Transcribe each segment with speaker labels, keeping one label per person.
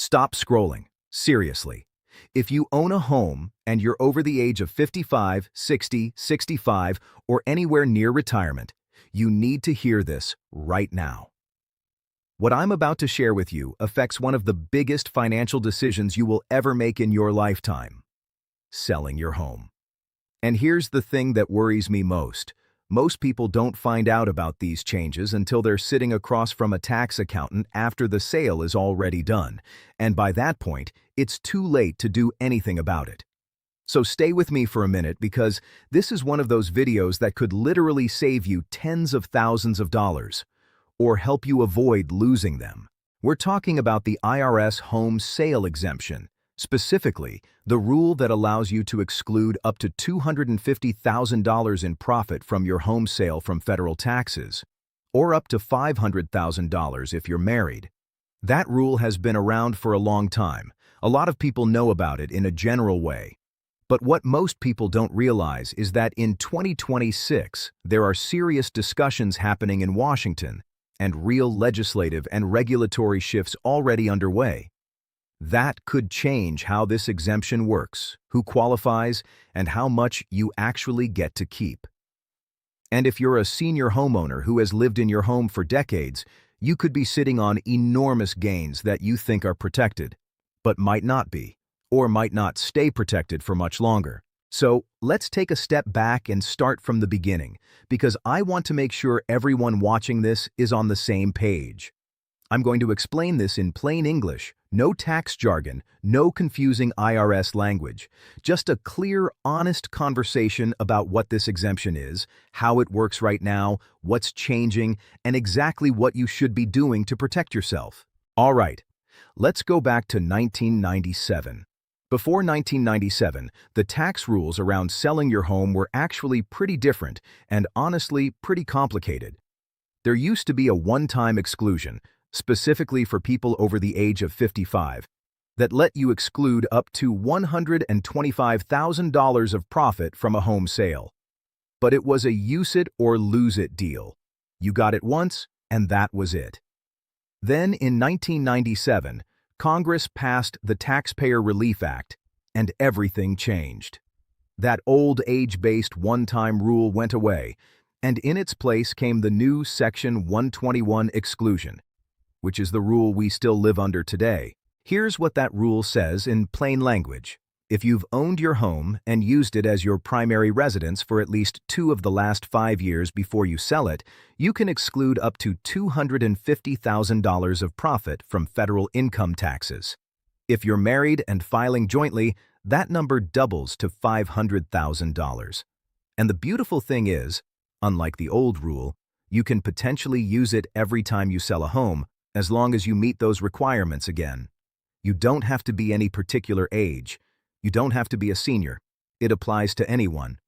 Speaker 1: Stop scrolling. Seriously. If you own a home and you're over the age of 55, 60, 65, or anywhere near retirement, you need to hear this right now. What I'm about to share with you affects one of the biggest financial decisions you will ever make in your lifetime: selling your home. And here's the thing that worries me most. Most people don't find out about these changes until they're sitting across from a tax accountant after the sale is already done, and by that point, it's too late to do anything about it. So stay with me for a minute, because this is one of those videos that could literally save you tens of thousands of dollars, or help you avoid losing them. We're talking about the IRS Home Sale Exemption, specifically the rule that allows you to exclude up to $250,000 in profit from your home sale from federal taxes, or up to $500,000 if you're married. That rule has been around for a long time. A lot of people know about it in a general way. But what most people don't realize is that in 2026, there are serious discussions happening in Washington and real legislative and regulatory shifts already underway. That could change how this exemption works, who qualifies, and how much you actually get to keep. And if you're a senior homeowner who has lived in your home for decades, you could be sitting on enormous gains that you think are protected, but might not be, or might not stay protected for much longer. So let's take a step back and start from the beginning, because I want to make sure everyone watching this is on the same page. I'm going to explain this in plain English, no tax jargon, no confusing IRS language, just a clear, honest conversation about what this exemption is, how it works right now, what's changing, and exactly what you should be doing to protect yourself. All right, let's go back to 1997. Before 1997, the tax rules around selling your home were actually pretty different and honestly pretty complicated. There used to be a one-time exclusion, specifically for people over the age of 55, that let you exclude up to $125,000 of profit from a home sale. But it was a use it or lose it deal. You got it once, and that was it. Then, in 1997, Congress passed the Taxpayer Relief Act, and everything changed. That old age-based one-time rule went away, and in its place came the new Section 121 exclusion, which is the rule we still live under today. Here's what that rule says in plain language. If you've owned your home and used it as your primary residence for at least 2 of the last 5 years before you sell it, you can exclude up to $250,000 of profit from federal income taxes. If you're married and filing jointly, that number doubles to $500,000. And the beautiful thing is, unlike the old rule, you can potentially use it every time you sell a home, as long as you meet those requirements again. You don't have to be any particular age. You don't have to be a senior. It applies to anyone.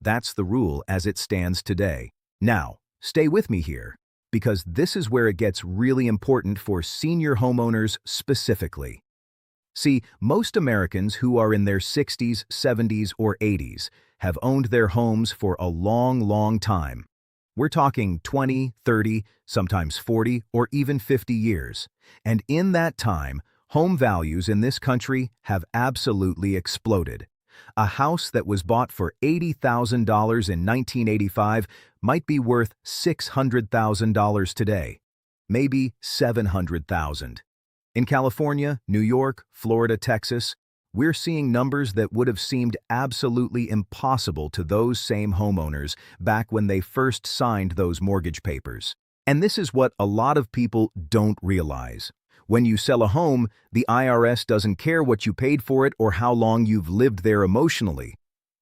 Speaker 1: That's the rule as it stands today. Now, stay with me here, because this is where it gets really important for senior homeowners specifically. See, most Americans who are in their 60s, 70s, or 80s have owned their homes for a long, long time. We're talking 20, 30, sometimes 40, or even 50 years. And in that time, home values in this country have absolutely exploded. A house that was bought for $80,000 in 1985 might be worth $600,000 today, maybe $700,000. In California, New York, Florida, Texas, we're seeing numbers that would have seemed absolutely impossible to those same homeowners back when they first signed those mortgage papers. And this is what a lot of people don't realize. When you sell a home, the IRS doesn't care what you paid for it or how long you've lived there emotionally.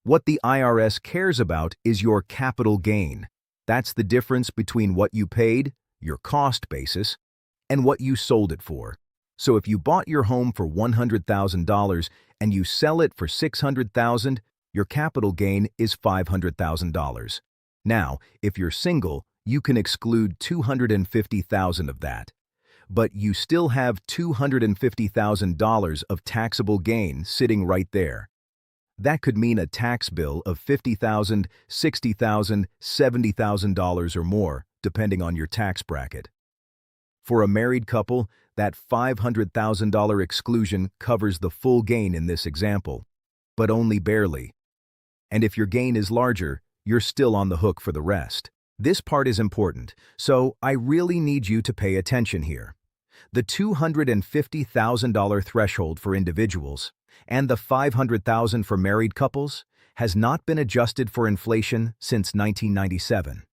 Speaker 1: What the IRS cares about is your capital gain. That's the difference between what you paid, your cost basis, and what you sold it for. So if you bought your home for $100,000 and you sell it for $600,000, your capital gain is $500,000. Now, if you're single, you can exclude $250,000 of that. But you still have $250,000 of taxable gain sitting right there. That could mean a tax bill of $50,000, $60,000, $70,000 or more, depending on your tax bracket. For a married couple, That $500,000 exclusion covers the full gain in this example, but only barely. And if your gain is larger, you're still on the hook for the rest. This part is important, so I really need you to pay attention here. The $250,000 threshold for individuals and the $500,000 for married couples has not been adjusted for inflation since 1997.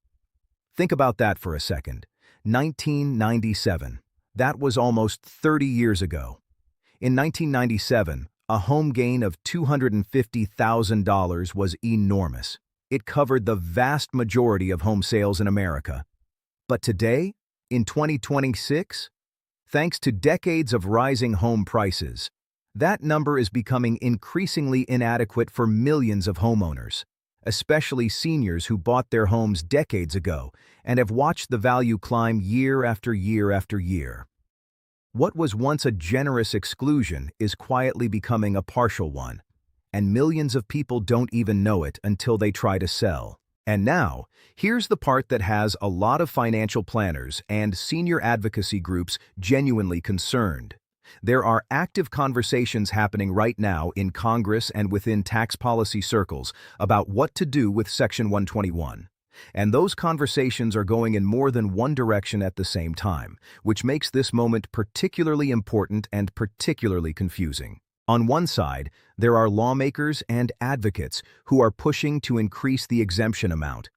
Speaker 1: Think about that for a second. 1997. That was almost 30 years ago. In 1997, a home gain of $250,000 was enormous. It covered the vast majority of home sales in America. But today, in 2026, thanks to decades of rising home prices, that number is becoming increasingly inadequate for millions of homeowners, especially seniors who bought their homes decades ago and have watched the value climb year after year after year. What was once a generous exclusion is quietly becoming a partial one, and millions of people don't even know it until they try to sell. And now, here's the part that has a lot of financial planners and senior advocacy groups genuinely concerned. There are active conversations happening right now in Congress and within tax policy circles about what to do with Section 121. And those conversations are going in more than one direction at the same time, which makes this moment particularly important and particularly confusing. On one side, there are lawmakers and advocates who are pushing to increase the exemption amount.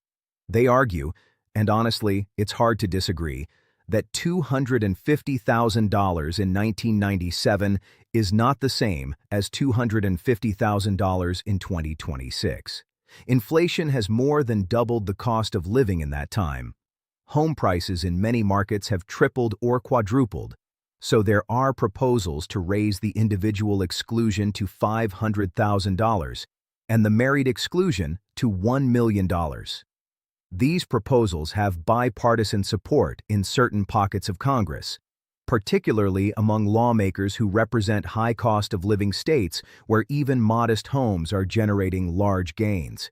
Speaker 1: They argue, and honestly, it's hard to disagree, that $250,000 in 1997 is not the same as $250,000 in 2026. Inflation has more than doubled the cost of living in that time. Home prices in many markets have tripled or quadrupled, so there are proposals to raise the individual exclusion to $500,000 and the married exclusion to $1 million. These proposals have bipartisan support in certain pockets of Congress, particularly among lawmakers who represent high cost of living states where even modest homes are generating large gains.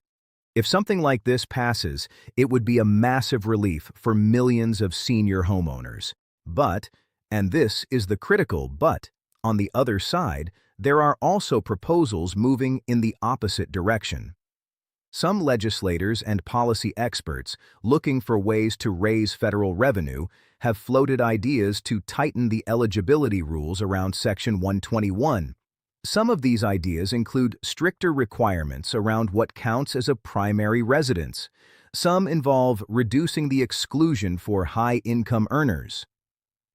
Speaker 1: If something like this passes, it would be a massive relief for millions of senior homeowners. But, and this is the critical but, on the other side, there are also proposals moving in the opposite direction. Some legislators and policy experts looking for ways to raise federal revenue have floated ideas to tighten the eligibility rules around Section 121. Some of these ideas include stricter requirements around what counts as a primary residence. Some involve reducing the exclusion for high-income earners.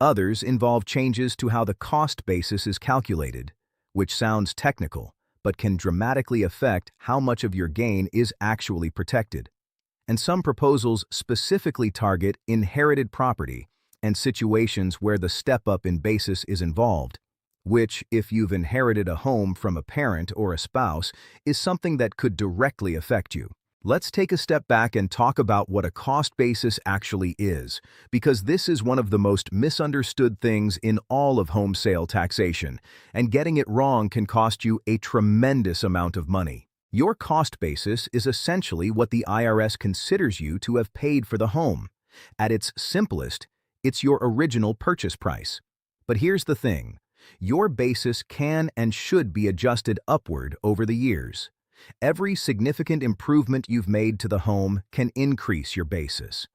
Speaker 1: Others involve changes to how the cost basis is calculated, which sounds technical, but can dramatically affect how much of your gain is actually protected. And some proposals specifically target inherited property and situations where the step-up in basis is involved, which, if you've inherited a home from a parent or a spouse, is something that could directly affect you. Let's take a step back and talk about what a cost basis actually is, because this is one of the most misunderstood things in all of home sale taxation, and getting it wrong can cost you a tremendous amount of money. Your cost basis is essentially what the IRS considers you to have paid for the home. At its simplest, it's your original purchase price. But here's the thing. Your basis can and should be adjusted upward over the years. Every significant improvement you've made to the home can increase your basis.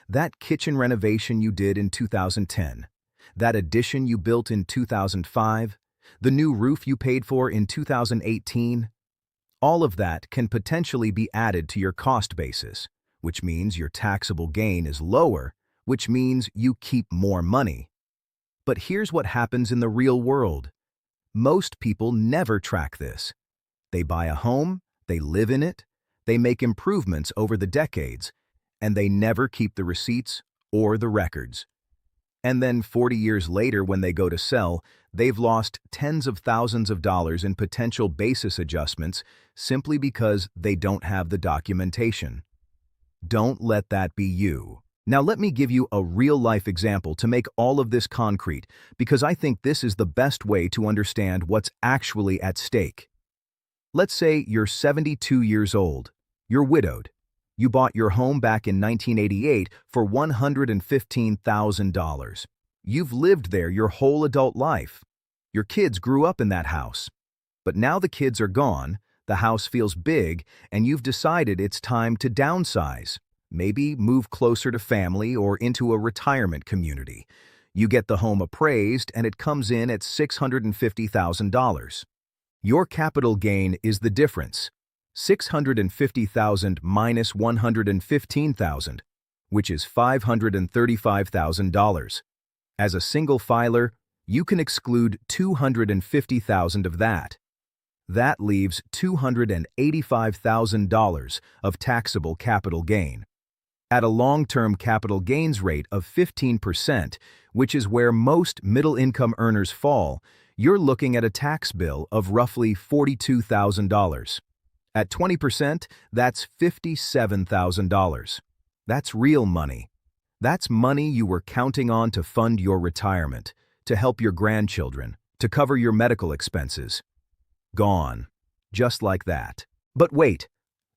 Speaker 1: That kitchen renovation you did in 2010, that addition you built in 2005, the new roof you paid for in 2018, all of that can potentially be added to your cost basis, which means your taxable gain is lower, which means you keep more money. But here's what happens in the real world. Most people never track this. They buy a home, they live in it, they make improvements over the decades, and they never keep the receipts or the records. And then 40 years later, when they go to sell, they've lost tens of thousands of dollars in potential basis adjustments simply because they don't have the documentation. Don't let that be you. Now let me give you a real-life example to make all of this concrete, because I think this is the best way to understand what's actually at stake. Let's say you're 72 years old. You're widowed. You bought your home back in 1988 for $115,000. You've lived there your whole adult life. Your kids grew up in that house. But now the kids are gone, the house feels big, and you've decided it's time to downsize. Maybe move closer to family or into a retirement community. You get the home appraised and it comes in at $650,000. Your capital gain is the difference. $650,000 minus $115,000, which is $535,000. As a single filer, you can exclude $250,000 of that. That leaves $285,000 of taxable capital gain. At a long-term capital gains rate of 15%, which is where most middle-income earners fall, you're looking at a tax bill of roughly $42,000. At 20%, that's $57,000. That's real money. That's money you were counting on to fund your retirement, to help your grandchildren, to cover your medical expenses. Gone. Just like that. But wait,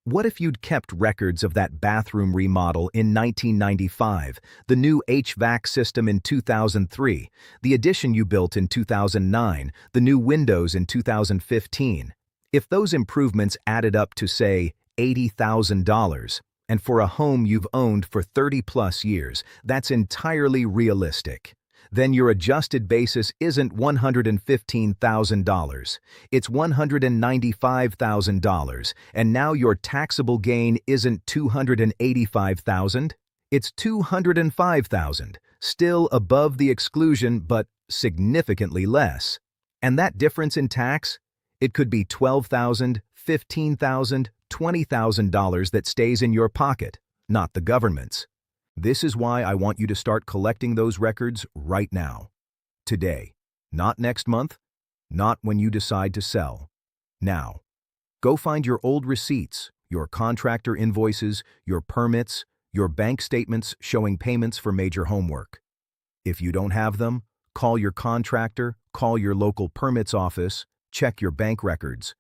Speaker 1: what if you'd kept records of that bathroom remodel in 1995, the new HVAC system in 2003, the addition you built in 2009, the new windows in 2015? If those improvements added up to, say, $80,000, and for a home you've owned for 30-plus years, that's entirely realistic. Then your adjusted basis isn't $115,000, it's $195,000, and now your taxable gain isn't $285,000, it's $205,000, still above the exclusion but significantly less. And that difference in tax? It could be $12,000, $15,000, $20,000 that stays in your pocket, not the government's. This is why I want you to start collecting those records right now. Today. Not next month. Not when you decide to sell. Now. Go find your old receipts, your contractor invoices, your permits, your bank statements showing payments for major homework. If you don't have them, call your contractor, call your local permits office, check your bank records.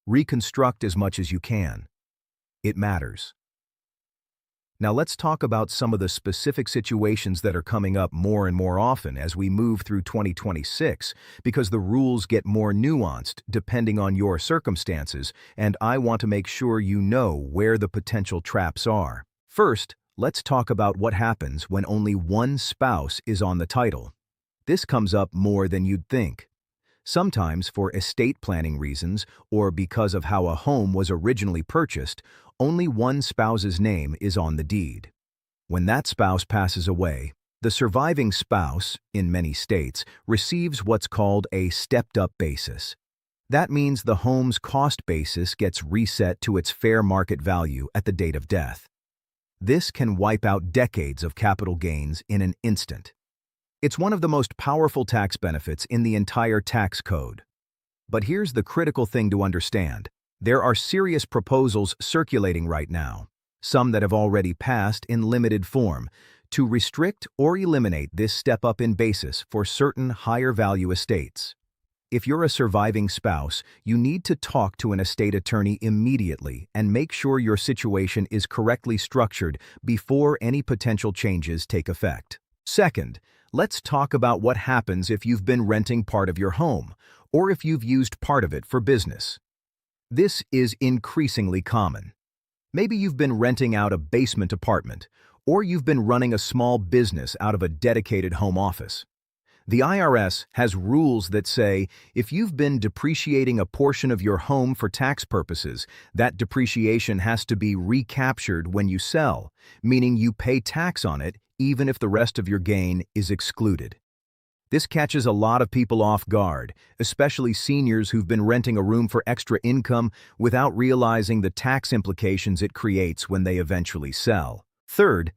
Speaker 1: Reconstruct as much as you can. It matters. Now let's talk about some of the specific situations that are coming up more and more often as we move through 2026, because the rules get more nuanced depending on your circumstances, and I want to make sure you know where the potential traps are. First, let's talk about what happens when only one spouse is on the title. This comes up more than you'd think. Sometimes for estate planning reasons or because of how a home was originally purchased, only one spouse's name is on the deed. When that spouse passes away, the surviving spouse, in many states, receives what's called a stepped-up basis. That means the home's cost basis gets reset to its fair market value at the date of death. This can wipe out decades of capital gains in an instant. It's one of the most powerful tax benefits in the entire tax code. But here's the critical thing to understand. There are serious proposals circulating right now, some that have already passed in limited form, to restrict or eliminate this step-up in basis for certain higher-value estates. If you're a surviving spouse, you need to talk to an estate attorney immediately and make sure your situation is correctly structured before any potential changes take effect. Second, let's talk about what happens if you've been renting part of your home, or if you've used part of it for business. This is increasingly common. Maybe you've been renting out a basement apartment, or you've been running a small business out of a dedicated home office. The IRS has rules that say if you've been depreciating a portion of your home for tax purposes, that depreciation has to be recaptured when you sell, meaning you pay tax on it even if the rest of your gain is excluded. This catches a lot of people off guard, especially seniors who've been renting a room for extra income without realizing the tax implications it creates when they eventually sell. Third,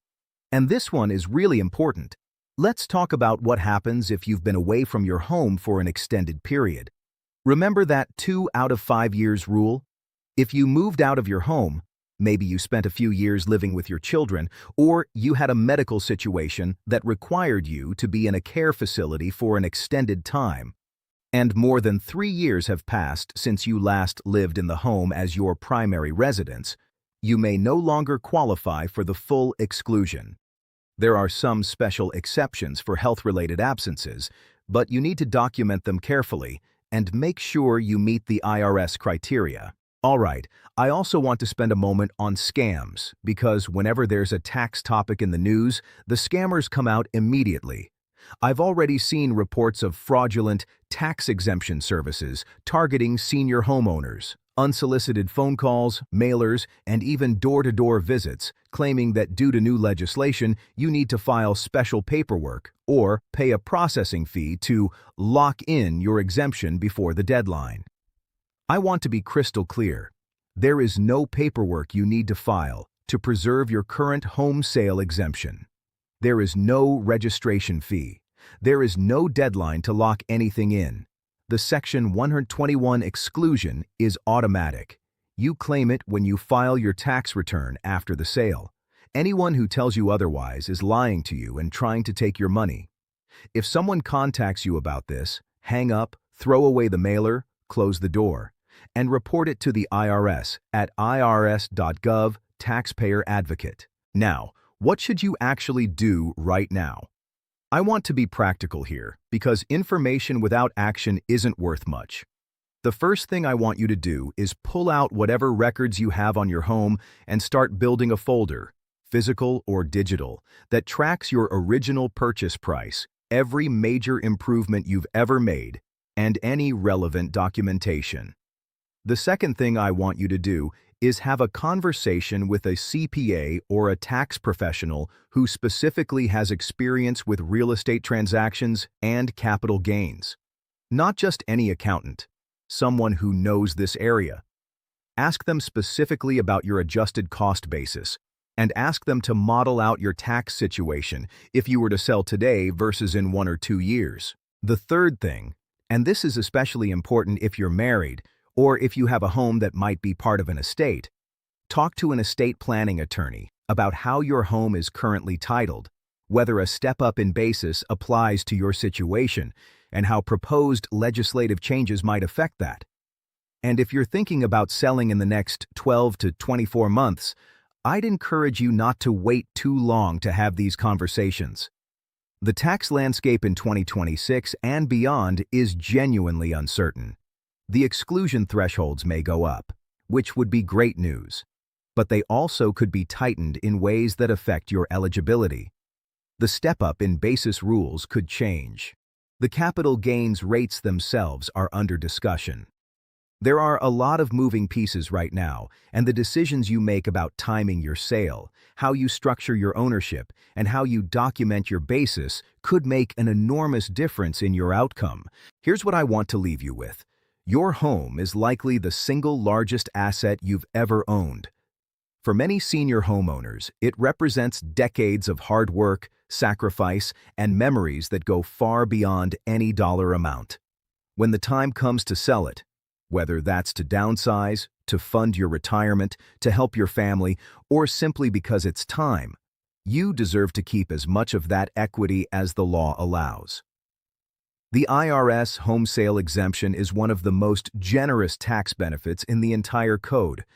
Speaker 1: and this one is really important, let's talk about what happens if you've been away from your home for an extended period. Remember that 2 out of 5 years rule? If you moved out of your home, maybe you spent a few years living with your children, or you had a medical situation that required you to be in a care facility for an extended time, and more than 3 years have passed since you last lived in the home as your primary residence, you may no longer qualify for the full exclusion. There are some special exceptions for health-related absences, but you need to document them carefully and make sure you meet the IRS criteria. All right, I also want to spend a moment on scams, because whenever there's a tax topic in the news, the scammers come out immediately. I've already seen reports of fraudulent tax exemption services targeting senior homeowners, unsolicited phone calls, mailers, and even door-to-door visits, claiming that due to new legislation, you need to file special paperwork or pay a processing fee to lock in your exemption before the deadline. I want to be crystal clear. There is no paperwork you need to file to preserve your current home sale exemption. There is no registration fee. There is no deadline to lock anything in. The Section 121 exclusion is automatic. You claim it when you file your tax return after the sale. Anyone who tells you otherwise is lying to you and trying to take your money. If someone contacts you about this, hang up, throw away the mailer, close the door, and report it to the IRS at irs.gov Taxpayer Advocate. Now, what should you actually do right now? I want to be practical here, because information without action isn't worth much. The first thing I want you to do is pull out whatever records you have on your home and start building a folder, physical or digital, that tracks your original purchase price, every major improvement you've ever made, and any relevant documentation. The second thing I want you to do is have a conversation with a CPA or a tax professional who specifically has experience with real estate transactions and capital gains. Not just any accountant, someone who knows this area. Ask them specifically about your adjusted cost basis, and ask them to model out your tax situation if you were to sell today versus in 1 or 2 years. The third thing, and this is especially important if you're married, or if you have a home that might be part of an estate, talk to an estate planning attorney about how your home is currently titled, whether a step-up in basis applies to your situation, and how proposed legislative changes might affect that. And if you're thinking about selling in the next 12 to 24 months, I'd encourage you not to wait too long to have these conversations. The tax landscape in 2026 and beyond is genuinely uncertain. The exclusion thresholds may go up, which would be great news, but they also could be tightened in ways that affect your eligibility. The step-up in basis rules could change. The capital gains rates themselves are under discussion. There are a lot of moving pieces right now, and the decisions you make about timing your sale, how you structure your ownership, and how you document your basis could make an enormous difference in your outcome. Here's what I want to leave you with. Your home is likely the single largest asset you've ever owned. For many senior homeowners, it represents decades of hard work, sacrifice, and memories that go far beyond any dollar amount. When the time comes to sell it, whether that's to downsize, to fund your retirement, to help your family, or simply because it's time, you deserve to keep as much of that equity as the law allows. The IRS Home Sale Exemption is one of the most generous tax benefits in the entire code,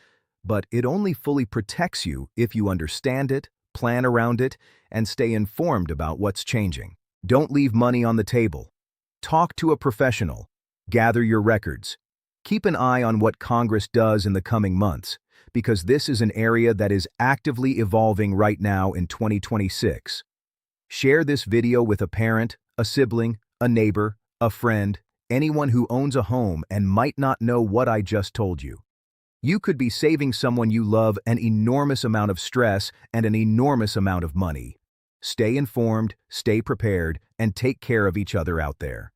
Speaker 1: but it only fully protects you if you understand it, plan around it, and stay informed about what's changing. Don't leave money on the table. Talk to a professional. Gather your records. Keep an eye on what Congress does in the coming months, because this is an area that is actively evolving right now in 2026. Share this video with a parent, a sibling, a neighbor, a friend, anyone who owns a home and might not know what I just told you. You could be saving someone you love an enormous amount of stress and an enormous amount of money. Stay informed, stay prepared, and take care of each other out there.